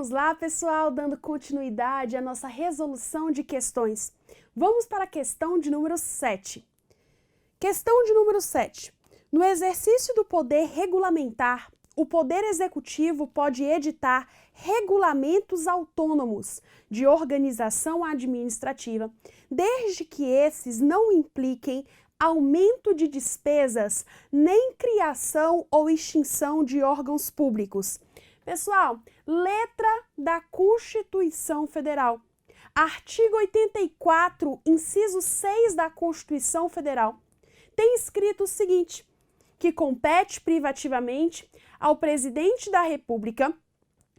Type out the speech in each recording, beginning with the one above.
Vamos lá, pessoal, dando continuidade à nossa resolução de questões. Vamos para a questão de número 7. Questão de número 7. No exercício do poder regulamentar, o Poder Executivo pode editar regulamentos autônomos de organização administrativa, desde que esses não impliquem aumento de despesas, nem criação ou extinção de órgãos públicos. Pessoal, letra da Constituição Federal. Artigo 84, inciso 6 da Constituição Federal. Tem escrito o seguinte, que compete privativamente ao presidente da República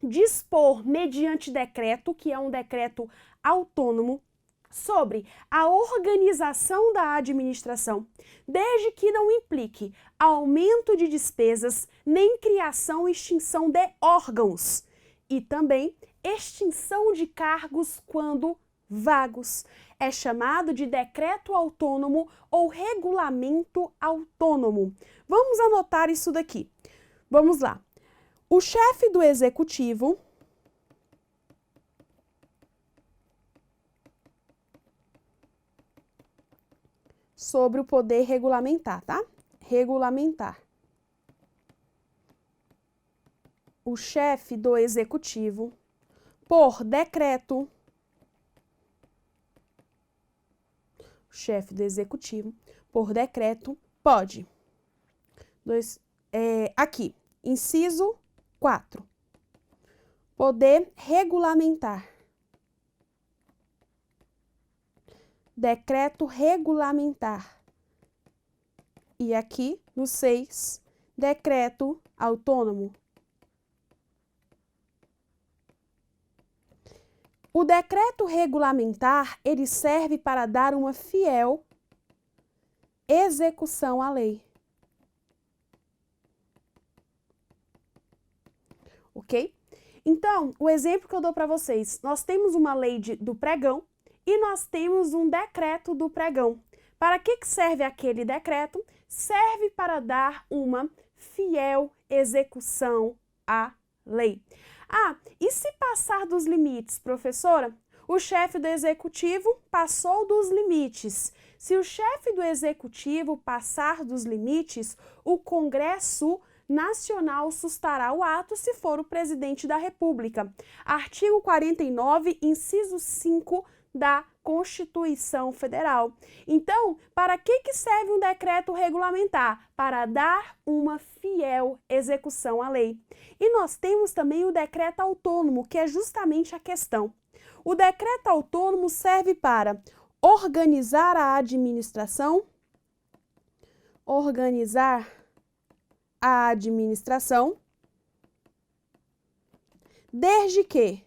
dispor mediante decreto, que é um decreto autônomo, sobre a organização da administração, desde que não implique aumento de despesas, nem criação e extinção de órgãos, e também extinção de cargos quando vagos. É chamado de decreto autônomo ou regulamento autônomo. Vamos anotar isso daqui. Vamos lá. O chefe do executivo sobre o poder regulamentar, tá? Regulamentar. O chefe do executivo, por decreto, chefe do executivo, por decreto, pode. Aqui, inciso 4. Poder regulamentar. Decreto regulamentar. E aqui, no 6, decreto autônomo. O decreto regulamentar, ele serve para dar uma fiel execução à lei. Ok? Então, o exemplo que eu dou para vocês, nós temos uma lei do pregão e nós temos um decreto do pregão. Para que serve aquele decreto? Serve para dar uma fiel execução à lei. Ah, e se passar dos limites, professora? O chefe do executivo passou dos limites. Se o chefe do executivo passar dos limites, o Congresso Nacional sustará o ato se for o presidente da República. Artigo 49, inciso 5 da Constituição Federal. Então, para que serve um decreto regulamentar? Para dar uma fiel execução à lei. E nós temos também o decreto autônomo, que é justamente a questão. O decreto autônomo serve para organizar a administração, desde que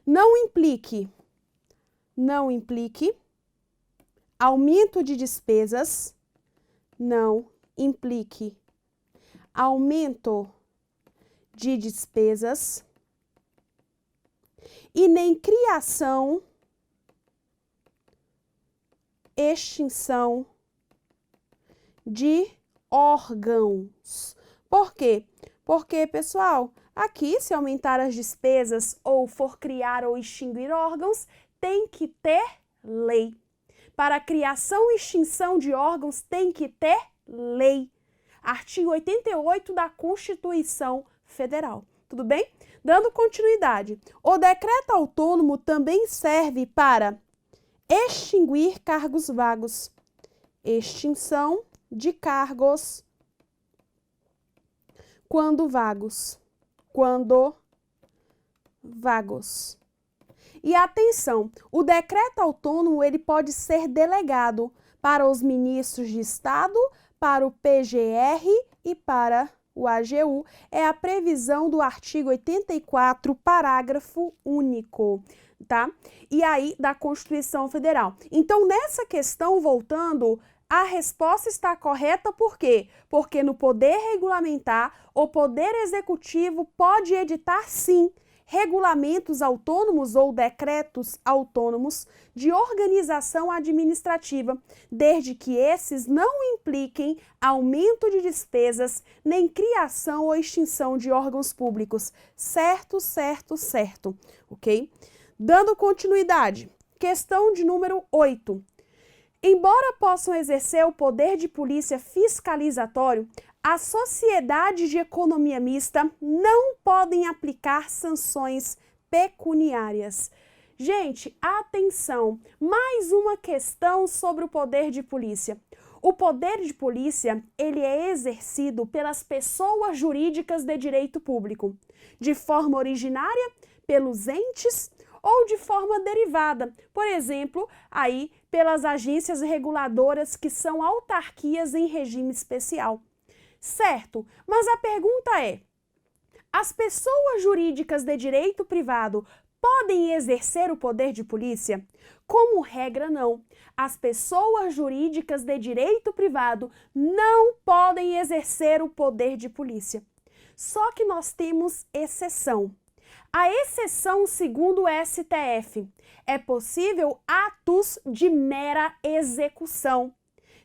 não implique aumento de despesas, e nem criação, extinção de órgãos. Por quê? Porque, pessoal, aqui, se aumentar as despesas ou for criar ou extinguir órgãos, tem que ter lei. Para a criação e extinção de órgãos, tem que ter lei. Artigo 88 da Constituição Federal. Tudo bem? Dando continuidade, o decreto autônomo também serve para extinguir cargos vagos. Extinção de cargos quando vagos. E atenção, o decreto autônomo ele pode ser delegado para os ministros de Estado, para o PGR e para o AGU. É a previsão do artigo 84, parágrafo único, tá? E aí, da Constituição Federal. Então, nessa questão, voltando, a resposta está correta por quê? Porque no poder regulamentar, o poder executivo pode editar, sim, regulamentos autônomos ou decretos autônomos de organização administrativa, desde que esses não impliquem aumento de despesas, nem criação ou extinção de órgãos públicos. Certo, certo, certo, ok? Dando continuidade, questão de número 8. Embora possam exercer o poder de polícia fiscalizatório, as sociedades de economia mista não podem aplicar sanções pecuniárias. Gente, atenção! Mais uma questão sobre o poder de polícia. O poder de polícia, ele é exercido pelas pessoas jurídicas de direito público, de forma originária, pelos entes ou de forma derivada, por exemplo, aí pelas agências reguladoras que são autarquias em regime especial. Certo, mas a pergunta é: as pessoas jurídicas de direito privado podem exercer o poder de polícia? Como regra, não. As pessoas jurídicas de direito privado não podem exercer o poder de polícia. Só que nós temos exceção. A exceção, segundo o STF, é possível atos de mera execução.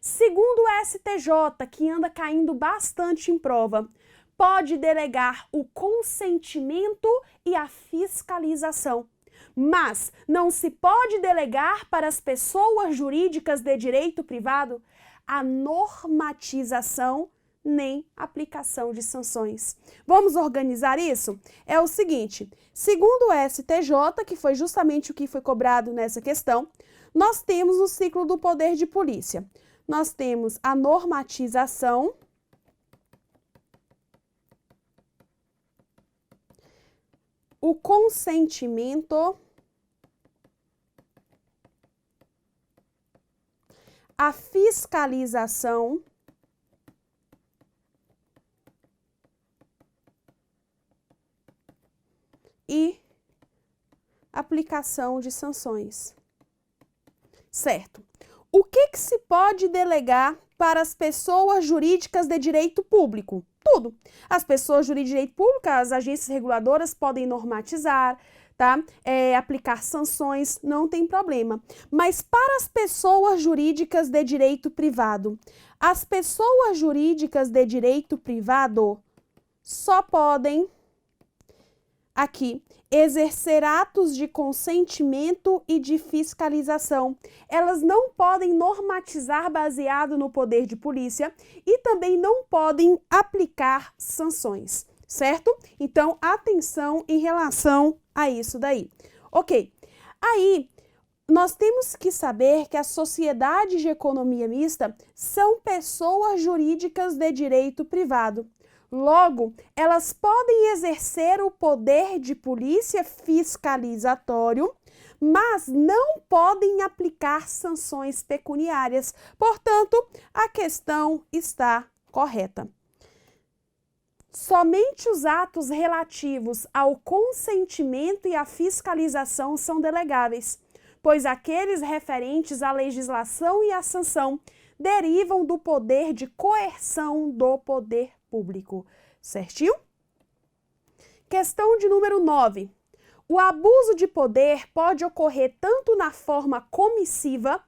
Segundo o STJ, que anda caindo bastante em prova, pode delegar o consentimento e a fiscalização. Mas não se pode delegar para as pessoas jurídicas de direito privado a normatização nem aplicação de sanções. Vamos organizar isso? É o seguinte, segundo o STJ, que foi justamente o que foi cobrado nessa questão, nós temos o ciclo do poder de polícia. Nós temos a normatização, o consentimento, a fiscalização e aplicação de sanções. Certo. O que se pode delegar para as pessoas jurídicas de direito público? Tudo. As pessoas jurídicas de direito público, as agências reguladoras podem normatizar, tá? Aplicar sanções, não tem problema. Mas para as pessoas jurídicas de direito privado, as pessoas jurídicas de direito privado só podem, aqui, exercer atos de consentimento e de fiscalização. Elas não podem normatizar baseado no poder de polícia e também não podem aplicar sanções, certo? Então, atenção em relação a isso daí. Ok, aí nós temos que saber que as sociedades de economia mista são pessoas jurídicas de direito privado. Logo, elas podem exercer o poder de polícia fiscalizatório, mas não podem aplicar sanções pecuniárias. Portanto, a questão está correta. Somente os atos relativos ao consentimento e à fiscalização são delegáveis, pois aqueles referentes à legislação e à sanção derivam do poder de coerção do poder público. Certinho? Questão de número 9. O abuso de poder pode ocorrer tanto na forma comissiva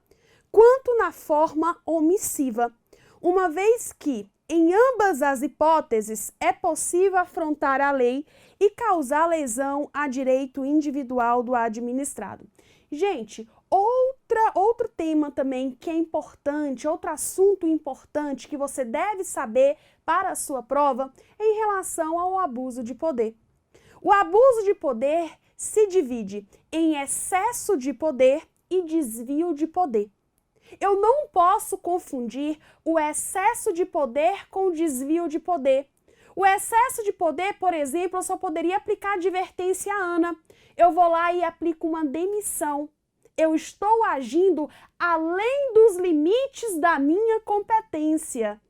quanto na forma omissiva, uma vez que, em ambas as hipóteses, é possível afrontar a lei e causar lesão a direito individual do administrado. Gente, outro tema também que é importante, outro assunto importante que você deve saber para a sua prova é em relação ao abuso de poder. O abuso de poder se divide em excesso de poder e desvio de poder. Eu não posso confundir o excesso de poder com o desvio de poder. O excesso de poder, por exemplo, eu só poderia aplicar advertência à Ana. Eu vou lá e aplico uma demissão. Eu estou agindo além dos limites da minha competência.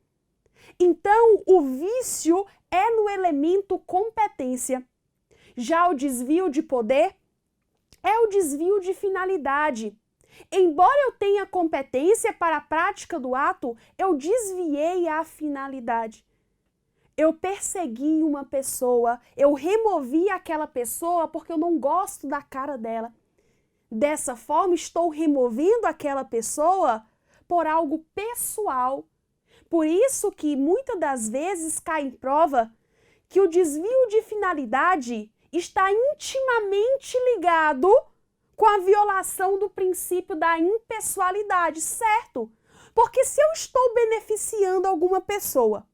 Então, o vício é no elemento competência. Já o desvio de poder é o desvio de finalidade. Embora eu tenha competência para a prática do ato, eu desviei a finalidade. eu persegui uma pessoa, eu removi aquela pessoa porque eu não gosto da cara dela. Dessa forma, estou removendo aquela pessoa por algo pessoal. Por isso que muitas das vezes cai em prova que o desvio de finalidade está intimamente ligado com a violação do princípio da impessoalidade, certo? Porque se eu estou beneficiando alguma pessoa,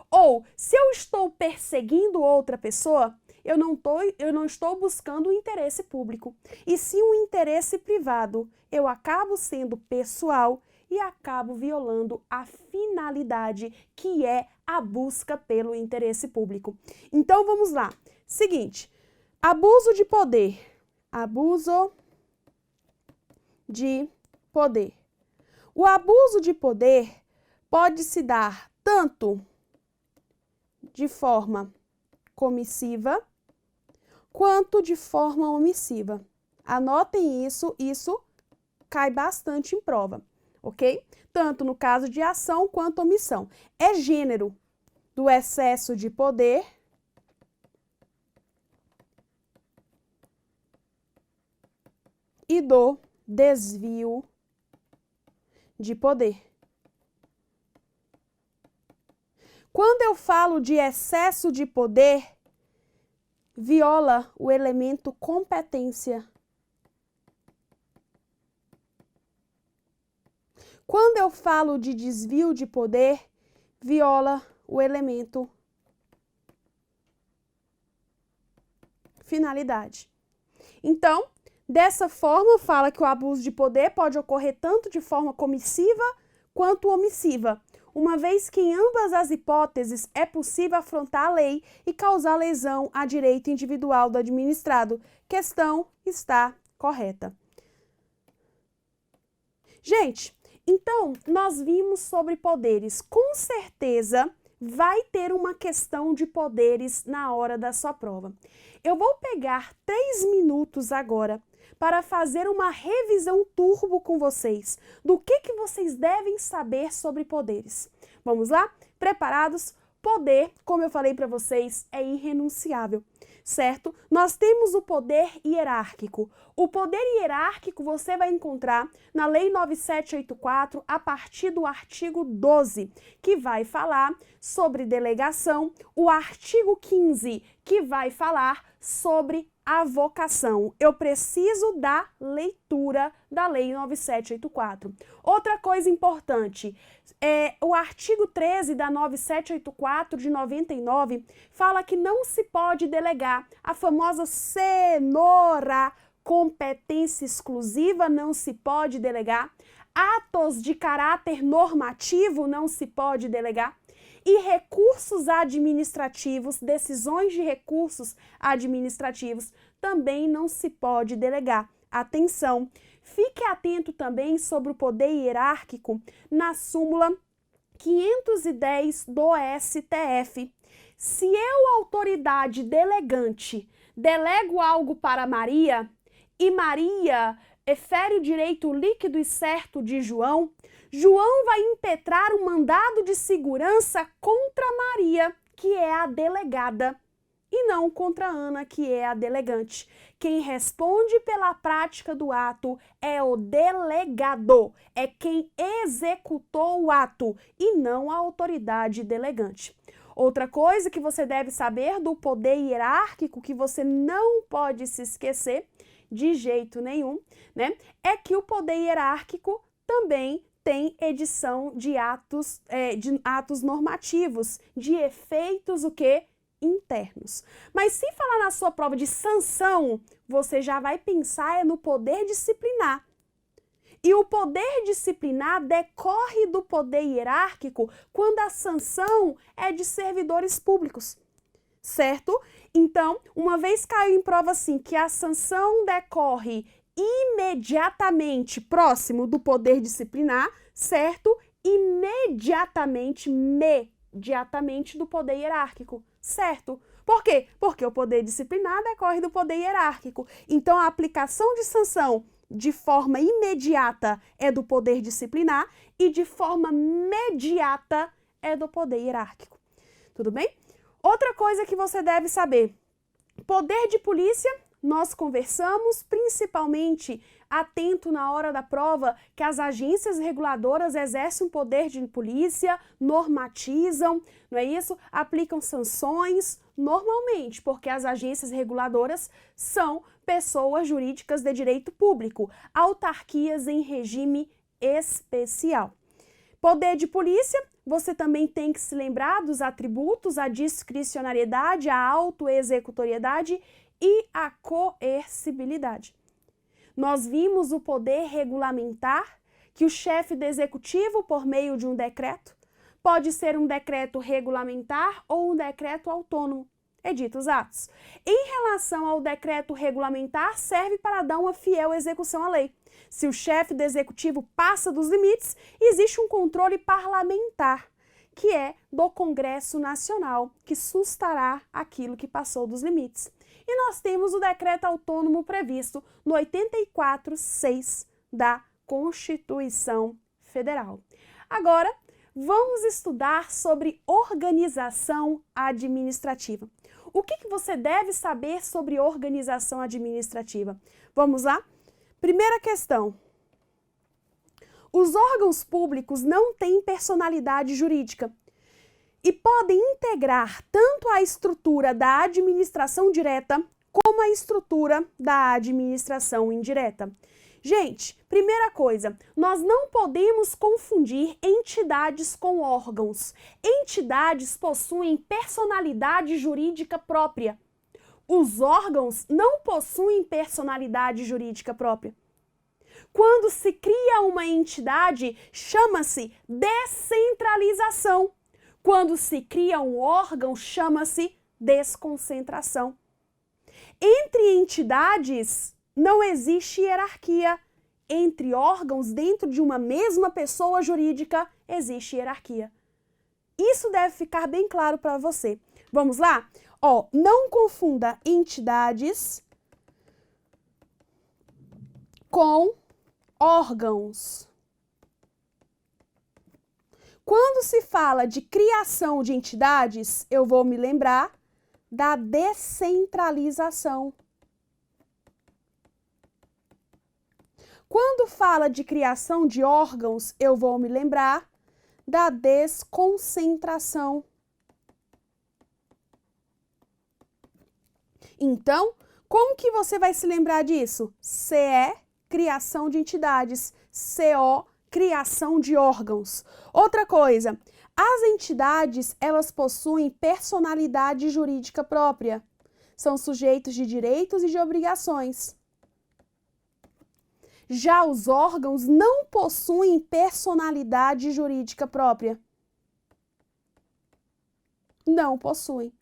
ou se eu estou perseguindo outra pessoa, eu não estou buscando o interesse público, e sim um interesse privado. Eu acabo sendo pessoal e acabo violando a finalidade, que é a busca pelo interesse público. Então, vamos lá. Seguinte, abuso de poder. Abuso de poder. O abuso de poder pode se dar tanto de forma comissiva quanto de forma omissiva. Anotem isso cai bastante em prova, ok? Tanto no caso de ação quanto omissão. É gênero do excesso de poder e do desvio de poder. Quando eu falo de excesso de poder, viola o elemento competência. Quando eu falo de desvio de poder, viola o elemento finalidade. Então, dessa forma, fala que o abuso de poder pode ocorrer tanto de forma comissiva quanto omissiva, uma vez que em ambas as hipóteses é possível afrontar a lei e causar lesão a direito individual do administrado. Questão está correta. Gente, então, nós vimos sobre poderes. Com certeza, vai ter uma questão de poderes na hora da sua prova. Eu vou pegar 3 minutos agora para fazer uma revisão turbo com vocês do que vocês devem saber sobre poderes. Vamos lá? Preparados? Poder, como eu falei para vocês, é irrenunciável, certo? Nós temos o poder hierárquico. O poder hierárquico você vai encontrar na Lei 9784 a partir do artigo 12, que vai falar sobre delegação, o artigo 15, que vai falar sobre avocação. Eu preciso da leitura da Lei 9784. Outra coisa importante, o artigo 13 da 9784 de 99 fala que não se pode delegar a famosa cenoura, competência exclusiva, não se pode delegar. Atos de caráter normativo não se pode delegar. E recursos administrativos, decisões de recursos administrativos, também não se pode delegar. Atenção! Fique atento também sobre o poder hierárquico na súmula 510 do STF. Se eu, autoridade delegante, delego algo para Maria e Maria fere o direito líquido e certo de João, João vai impetrar um mandado de segurança contra Maria, que é a delegada, e não contra Ana, que é a delegante. Quem responde pela prática do ato é o delegado, é quem executou o ato e não a autoridade delegante. Outra coisa que você deve saber do poder hierárquico, que você não pode se esquecer de jeito nenhum, né, é que o poder hierárquico também tem edição de atos normativos, de efeitos o quê? Internos. Mas se falar na sua prova de sanção, você já vai pensar no poder disciplinar. E o poder disciplinar decorre do poder hierárquico quando a sanção é de servidores públicos, certo? Então, uma vez caiu em prova assim que a sanção decorre imediatamente próximo do poder disciplinar, certo? Imediatamente do poder hierárquico, certo? Por quê? Porque o poder disciplinar decorre do poder hierárquico. Então, a aplicação de sanção de forma imediata é do poder disciplinar e de forma mediata é do poder hierárquico. Tudo bem? Outra coisa que você deve saber: poder de polícia, nós conversamos, principalmente atento na hora da prova, que as agências reguladoras exercem um poder de polícia, normatizam, não é isso? Aplicam sanções, normalmente, porque as agências reguladoras são pessoas jurídicas de direito público, autarquias em regime especial. Poder de polícia, você também tem que se lembrar dos atributos, a discricionariedade, a autoexecutoriedade e a coercibilidade. Nós vimos o poder regulamentar, que o chefe do executivo, por meio de um decreto, pode ser um decreto regulamentar ou um decreto autônomo, edita os atos. Em relação ao decreto regulamentar, serve para dar uma fiel execução à lei. Se o chefe do executivo passa dos limites, existe um controle parlamentar, que é do Congresso Nacional, que sustará aquilo que passou dos limites. E nós temos o decreto autônomo previsto no 84.6 da Constituição Federal. Agora, vamos estudar sobre organização administrativa. O que você deve saber sobre organização administrativa? Vamos lá? Primeira questão. Os órgãos públicos não têm personalidade jurídica e podem integrar tanto a estrutura da administração direta como a estrutura da administração indireta. Gente, primeira coisa, nós não podemos confundir entidades com órgãos. Entidades possuem personalidade jurídica própria. Os órgãos não possuem personalidade jurídica própria. Quando se cria uma entidade, chama-se descentralização. Quando se cria um órgão, chama-se desconcentração. Entre entidades, não existe hierarquia. Entre órgãos, dentro de uma mesma pessoa jurídica, existe hierarquia. Isso deve ficar bem claro para você. Vamos lá? Não confunda entidades com órgãos. Quando se fala de criação de entidades, eu vou me lembrar da descentralização. Quando fala de criação de órgãos, eu vou me lembrar da desconcentração. Então, como que você vai se lembrar disso? CE, criação de entidades. CO, criação de órgãos. Outra coisa, as entidades, elas possuem personalidade jurídica própria. São sujeitos de direitos e de obrigações. Já os órgãos não possuem personalidade jurídica própria. Não possuem.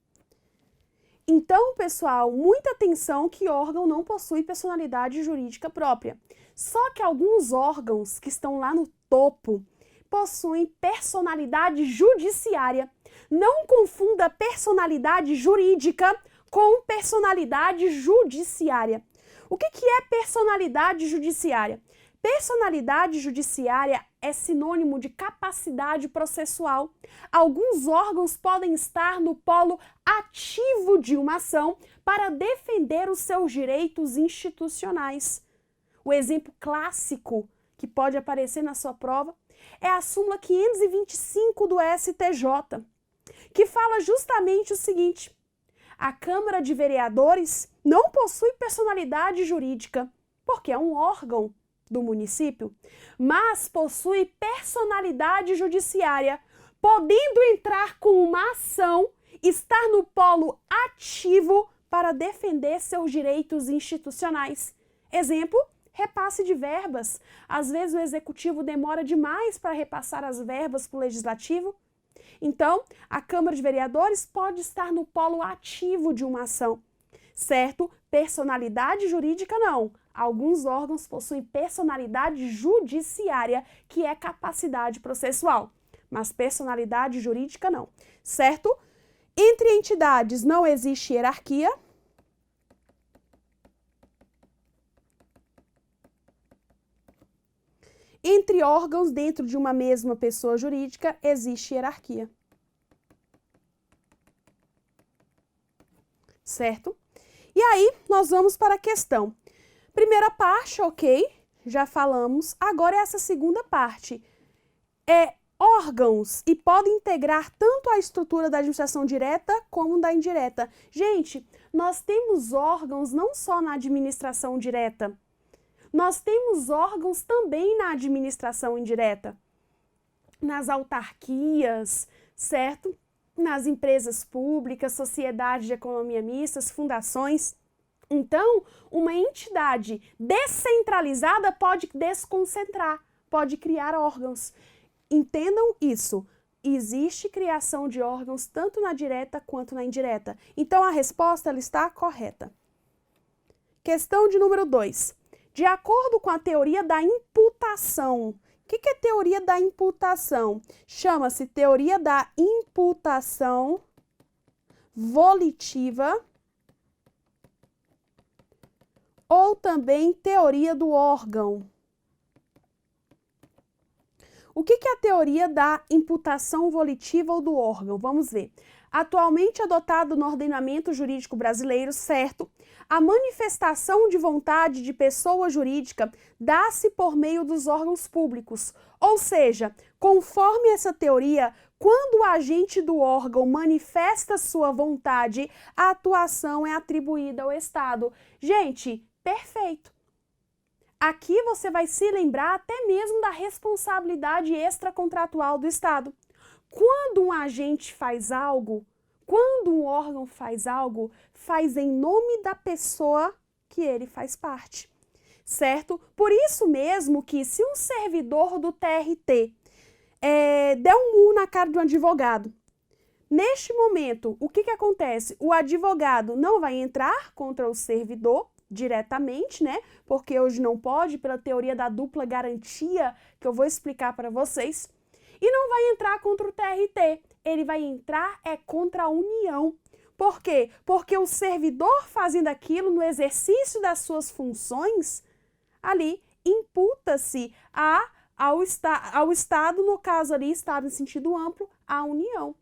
Então, pessoal, muita atenção que órgão não possui personalidade jurídica própria. Só que alguns órgãos que estão lá no topo possuem personalidade judiciária. Não confunda personalidade jurídica com personalidade judiciária. O que é personalidade judiciária? Personalidade judiciária é sinônimo de capacidade processual. Alguns órgãos podem estar no polo ativo de uma ação para defender os seus direitos institucionais. O exemplo clássico que pode aparecer na sua prova é a súmula 525 do STJ, que fala justamente o seguinte: a Câmara de Vereadores não possui personalidade jurídica, porque é um órgão do município, mas possui personalidade judiciária, podendo entrar com uma ação, estar no polo ativo para defender seus direitos institucionais. Exemplo, repasse de verbas. Às vezes o executivo demora demais para repassar as verbas para o legislativo. Então, a Câmara de Vereadores pode estar no polo ativo de uma ação, certo? Personalidade jurídica não. Alguns órgãos possuem personalidade judiciária, que é capacidade processual, mas personalidade jurídica não, certo? Entre entidades não existe hierarquia. Entre órgãos dentro de uma mesma pessoa jurídica existe hierarquia. certo? E aí, nós vamos para a questão. Primeira parte, ok, já falamos. Agora, essa segunda parte. Órgãos e podem integrar tanto a estrutura da administração direta como da indireta. Gente, nós temos órgãos não só na administração direta, nós temos órgãos também na administração indireta, nas autarquias, certo? Nas empresas públicas, sociedades de economia mistas, fundações. Então, uma entidade descentralizada pode desconcentrar, pode criar órgãos. Entendam isso. Existe criação de órgãos tanto na direta quanto na indireta. Então, a resposta ela está correta. Questão de número 2. De acordo com a teoria da imputação. O que é teoria da imputação? Chama-se teoria da imputação volitiva ou também teoria do órgão. O que é a teoria da imputação volitiva ou do órgão? Vamos ver. Atualmente adotado no ordenamento jurídico brasileiro, certo? A manifestação de vontade de pessoa jurídica dá-se por meio dos órgãos públicos. Ou seja, conforme essa teoria, quando o agente do órgão manifesta sua vontade, a atuação é atribuída ao Estado. Gente, perfeito. Aqui você vai se lembrar até mesmo da responsabilidade extracontratual do Estado. Quando um agente faz algo, quando um órgão faz algo, faz em nome da pessoa que ele faz parte, certo? Por isso mesmo que se um servidor do TRT der um murro na cara de um advogado, neste momento, o que acontece? O advogado não vai entrar contra o servidor, diretamente, né? Porque hoje não pode, pela teoria da dupla garantia, que eu vou explicar para vocês. E não vai entrar contra o TRT, ele vai entrar contra a União. Por quê? Porque o servidor fazendo aquilo no exercício das suas funções, ali imputa-se ao Estado, no caso ali, Estado em sentido amplo, à União.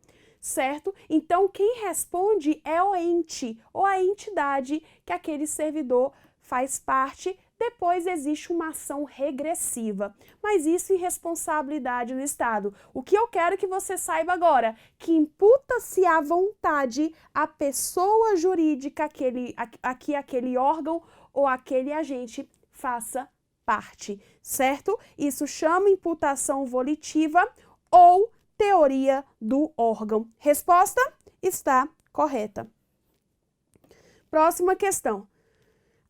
Certo? Então, quem responde é o ente ou a entidade que aquele servidor faz parte. Depois existe uma ação regressiva, mas isso em responsabilidade do Estado. O que eu quero que você saiba agora, que imputa-se à vontade a pessoa jurídica que aquele órgão ou aquele agente faça parte, certo? Isso chama imputação volitiva ou teoria do órgão. Resposta está correta. Próxima questão.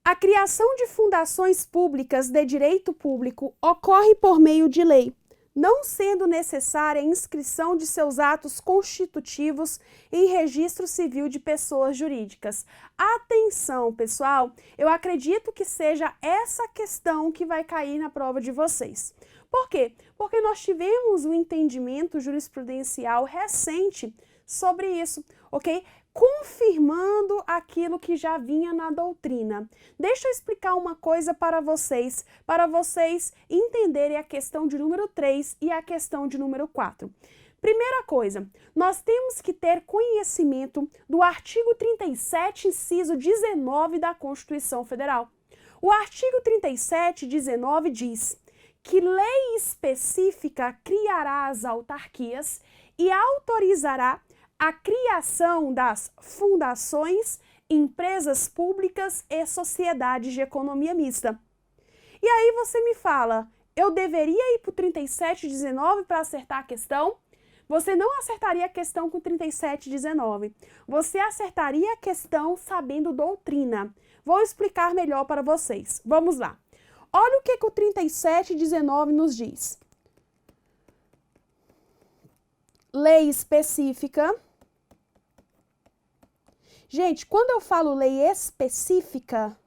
A criação de fundações públicas de direito público ocorre por meio de lei, não sendo necessária a inscrição de seus atos constitutivos em registro civil de pessoas jurídicas. Atenção, pessoal, eu acredito que seja essa questão que vai cair na prova de vocês. Por quê? Porque nós tivemos um entendimento jurisprudencial recente sobre isso, ok? Confirmando aquilo que já vinha na doutrina. Deixa eu explicar uma coisa para vocês entenderem a questão de número 3 e a questão de número 4. Primeira coisa, nós temos que ter conhecimento do artigo 37, inciso 19 da Constituição Federal. O artigo 37, 19 diz que lei específica criará as autarquias e autorizará a criação das fundações, empresas públicas e sociedades de economia mista. E aí você me fala, eu deveria ir para o 3719 para acertar a questão? Você não acertaria a questão com 3719. Você acertaria a questão sabendo doutrina. Vou explicar melhor para vocês. Vamos lá. Olha o que o 3719 nos diz. Lei específica. Gente, quando eu falo lei específica,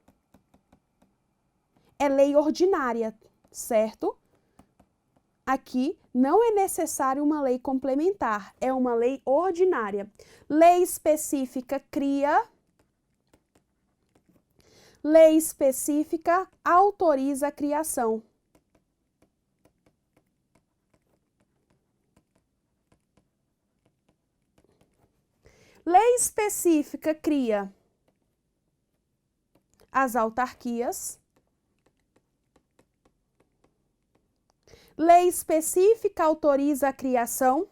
é lei ordinária, certo? Aqui não é necessário uma lei complementar, é uma lei ordinária. Lei específica cria, lei específica autoriza a criação. Lei específica cria as autarquias. Lei específica autoriza a criação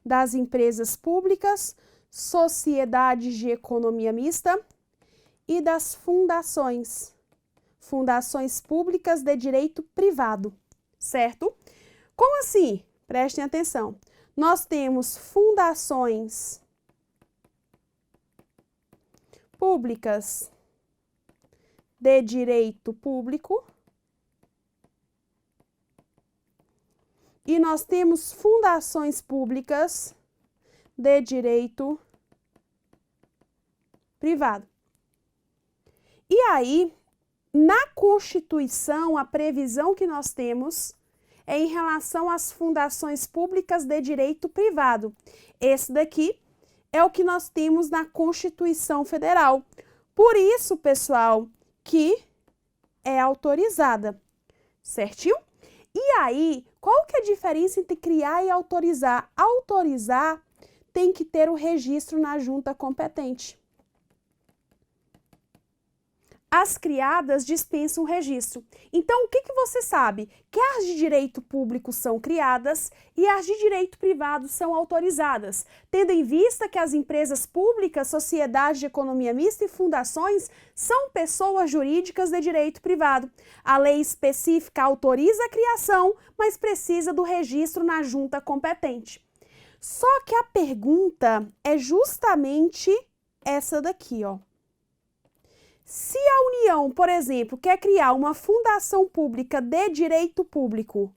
das empresas públicas, sociedades de economia mista e das fundações públicas de direito privado, certo? Como assim? Prestem atenção. Nós temos fundações públicas de direito público e nós temos fundações públicas de direito privado. E aí, na Constituição, a previsão que nós temos é em relação às fundações públicas de direito privado. Esse daqui é o que nós temos na Constituição Federal. Por isso, pessoal, que é autorizada, certinho? E aí, qual que é a diferença entre criar e autorizar? Autorizar tem que ter o registro na junta competente. As criadas dispensam o registro. Então, o que você sabe? Que as de direito público são criadas e as de direito privado são autorizadas, tendo em vista que as empresas públicas, sociedades de economia mista e fundações são pessoas jurídicas de direito privado. A lei específica autoriza a criação, mas precisa do registro na junta competente. Só que a pergunta é justamente essa daqui, ó. Se a União, por exemplo, quer criar uma fundação pública de direito público,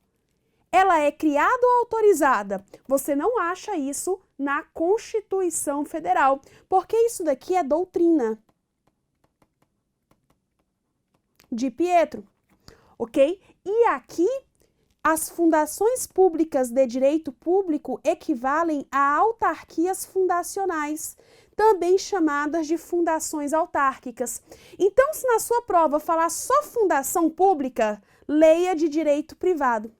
ela é criada ou autorizada? Você não acha isso na Constituição Federal, porque isso daqui é doutrina de Pietro, ok? E aqui, as fundações públicas de direito público equivalem a autarquias fundacionais, também chamadas de fundações autárquicas. Então, se na sua prova falar só fundação pública, leia de direito privado.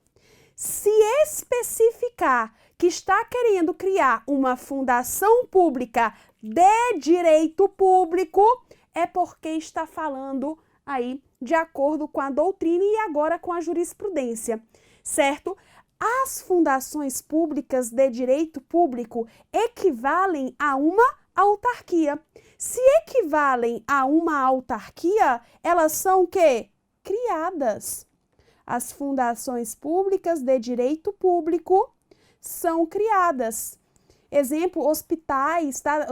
Se especificar que está querendo criar uma fundação pública de direito público, é porque está falando aí de acordo com a doutrina e agora com a jurisprudência, certo? As fundações públicas de direito público equivalem a uma autarquia. Se equivalem a uma autarquia, elas são o quê? Criadas. As fundações públicas de direito público são criadas. Exemplo, hospitais, tá?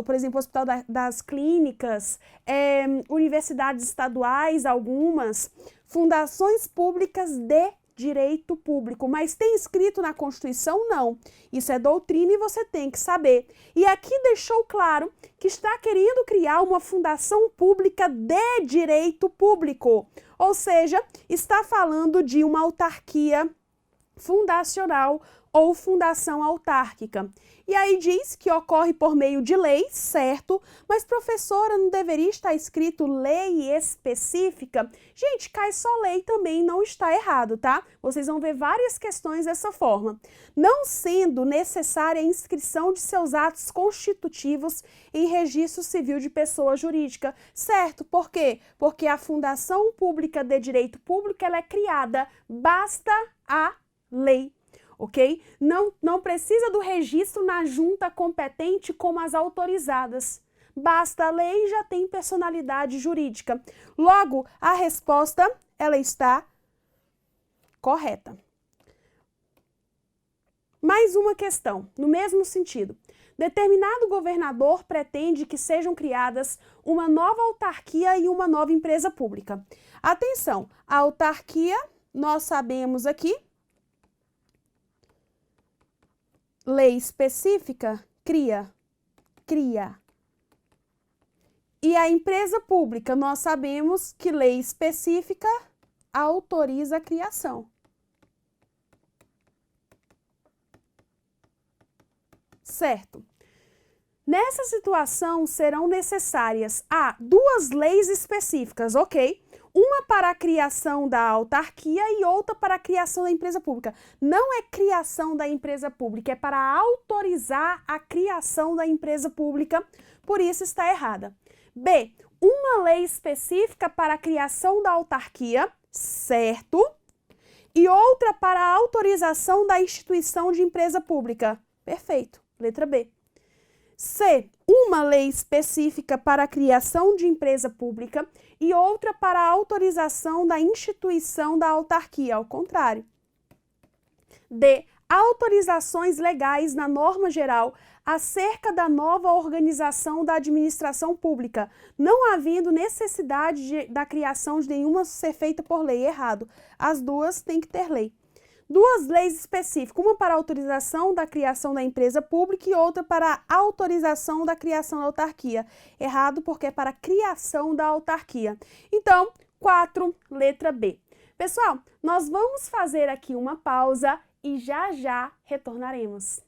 Por exemplo, Hospital das Clínicas, universidades estaduais, algumas, fundações públicas de direito público, mas tem escrito na Constituição? Não. Isso é doutrina e você tem que saber. E aqui deixou claro que está querendo criar uma fundação pública de direito público, ou seja, está falando de uma autarquia fundacional ou fundação autárquica. E aí diz que ocorre por meio de lei, certo? Mas, professora, não deveria estar escrito lei específica? Gente, cai só lei também não está errado, tá? Vocês vão ver várias questões dessa forma. Não sendo necessária a inscrição de seus atos constitutivos em registro civil de pessoa jurídica, certo? Por quê? Porque a fundação pública de direito público, ela é criada, basta a lei. Ok? Não precisa do registro na junta competente como as autorizadas. Basta a lei e já tem personalidade jurídica. Logo, a resposta, ela está correta. Mais uma questão, no mesmo sentido. Determinado governador pretende que sejam criadas uma nova autarquia e uma nova empresa pública. Atenção, a autarquia, nós sabemos aqui, lei específica, cria. E a empresa pública, nós sabemos que lei específica autoriza a criação. Certo. Nessa situação, serão necessárias duas leis específicas, ok? Uma para a criação da autarquia e outra para a criação da empresa pública. Não é criação da empresa pública, é para autorizar a criação da empresa pública, por isso está errada. B, uma lei específica para a criação da autarquia, certo? E outra para a autorização da instituição de empresa pública. Perfeito. Letra B. C. Uma lei específica para a criação de empresa pública e outra para a autorização da instituição da autarquia. Ao contrário. D. Autorizações legais na norma geral acerca da nova organização da administração pública, não havendo necessidade da criação de nenhuma ser feita por lei. Errado. As duas têm que ter lei. Duas leis específicas, uma para a autorização da criação da empresa pública e outra para a autorização da criação da autarquia. Errado, porque é para a criação da autarquia. Então, 4, letra B. Pessoal, nós vamos fazer aqui uma pausa e já já retornaremos.